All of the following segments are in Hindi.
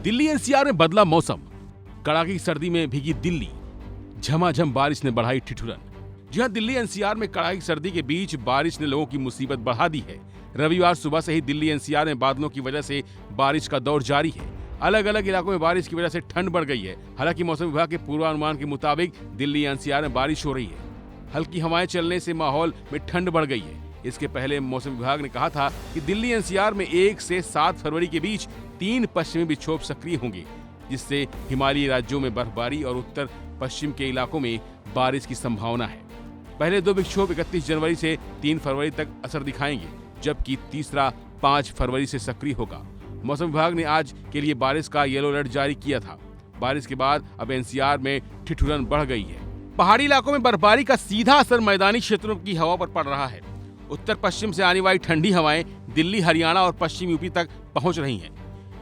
दिल्ली एनसीआर में बदला मौसम, कड़ाके की सर्दी में भीगी दिल्ली, झमाझम बारिश ने बढ़ाई ठिठुरन। जी हां, दिल्ली एनसीआर में कड़ाके की सर्दी के बीच बारिश ने लोगों की मुसीबत बढ़ा दी है। रविवार सुबह से ही दिल्ली एनसीआर में बादलों की वजह से बारिश का दौर जारी है। अलग अलग इलाकों में बारिश की वजह से ठंड बढ़ गई है। हालांकि मौसम विभाग के पूर्वानुमान के मुताबिक दिल्ली एनसीआर में बारिश हो रही है। हल्की हवाएं चलने से माहौल में ठंड बढ़ गई है। इसके पहले मौसम विभाग ने कहा था कि दिल्ली एनसीआर में 1 से 7 फरवरी के बीच 3 पश्चिमी विक्षोभ सक्रिय होंगे, जिससे हिमालयी राज्यों में बर्फबारी और उत्तर पश्चिम के इलाकों में बारिश की संभावना है। पहले 2 विक्षोभ 31 जनवरी से 3 फरवरी तक असर दिखाएंगे, जबकि तीसरा 5 फरवरी से सक्रिय होगा। मौसम विभाग ने आज के लिए बारिश का येलो अलर्ट जारी किया था। बारिश के बाद अब एनसीआर में ठिठुरन बढ़ गई है। पहाड़ी इलाकों में बर्फबारी का सीधा असर मैदानी क्षेत्रों की हवा पर पड़ रहा है। उत्तर पश्चिम से आने वाली ठंडी हवाएं दिल्ली, हरियाणा और पश्चिम यूपी तक पहुंच रही हैं।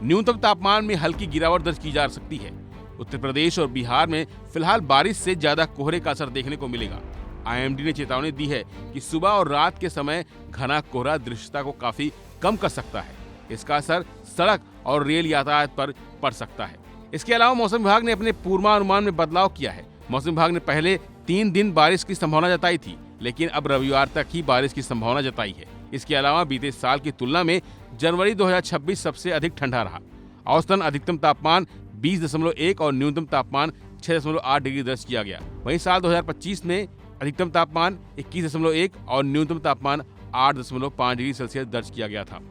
न्यूनतम तापमान में हल्की गिरावट दर्ज की जा सकती है। उत्तर प्रदेश और बिहार में फिलहाल बारिश से ज्यादा कोहरे का असर देखने को मिलेगा। आईएमडी ने चेतावनी दी है कि सुबह और रात के समय घना कोहरा दृश्यता को काफी कम कर सकता है। इसका असर सड़क और रेल यातायात पर पड़ सकता है। इसके अलावा मौसम विभाग ने अपने पूर्वानुमान में बदलाव किया है। मौसम विभाग ने पहले 3 दिन बारिश की संभावना जताई थी, लेकिन अब रविवार तक ही बारिश की संभावना जताई है। इसके अलावा बीते साल की तुलना में जनवरी 2026 सबसे अधिक ठंडा रहा। औसतन अधिकतम तापमान 20.1 और न्यूनतम तापमान 6.8 डिग्री दर्ज किया गया। वहीं साल 2025 में अधिकतम तापमान 21.1 और न्यूनतम तापमान 8.5 डिग्री सेल्सियस दर्ज किया गया था।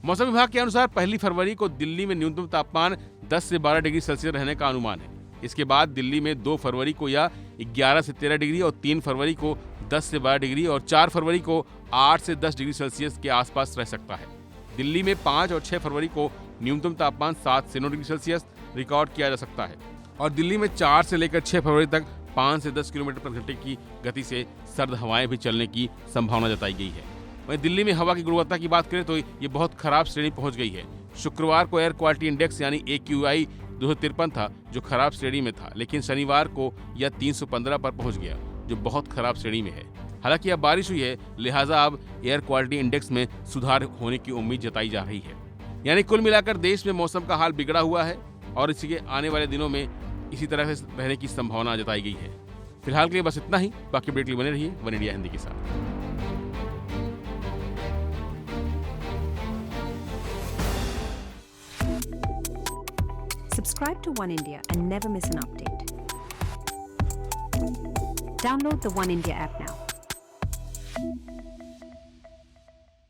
मौसम विभाग के अनुसार 1 फरवरी को दिल्ली में न्यूनतम तापमान 10 से 12 डिग्री सेल्सियस रहने का अनुमान है। इसके बाद दिल्ली में 2 फरवरी को या 11 से 13 डिग्री और 3 फरवरी को 10 से 12 डिग्री और 4 फरवरी को 8 से 10 डिग्री सेल्सियस के आसपास रह सकता है। दिल्ली में 5 और 6 फरवरी को न्यूनतम तापमान 7 से 9 डिग्री सेल्सियस रिकॉर्ड किया जा सकता है और दिल्ली में 4 से लेकर 6 फरवरी तक 5 से 10 किलोमीटर प्रति घंटे की गति से सर्द हवाएं भी चलने की संभावना जताई गई है। वहीं दिल्ली में हवा की गुणवत्ता की बात करें तो ये बहुत खराब श्रेणी पहुंच गई है। शुक्रवार को एयर क्वालिटी इंडेक्स यानी AQI 253 था, जो खराब श्रेणी में था, लेकिन शनिवार को यह 315 पर पहुंच गया, जो बहुत खराब श्रेणी में है। हालांकि अब बारिश हुई है, लिहाजा अब एयर क्वालिटी इंडेक्स में सुधार होने की उम्मीद जताई जा रही है। यानी कुल मिलाकर देश में मौसम का हाल बिगड़ा हुआ है और इसी के आने वाले दिनों में इसी तरह से रहने की संभावना जताई गई है। फिलहाल के लिए बस इतना ही। बाकी अपडेट के लिए बने रहिए वन इंडिया हिंदी के साथ। Subscribe to One India and never miss an update. Download the One India app now.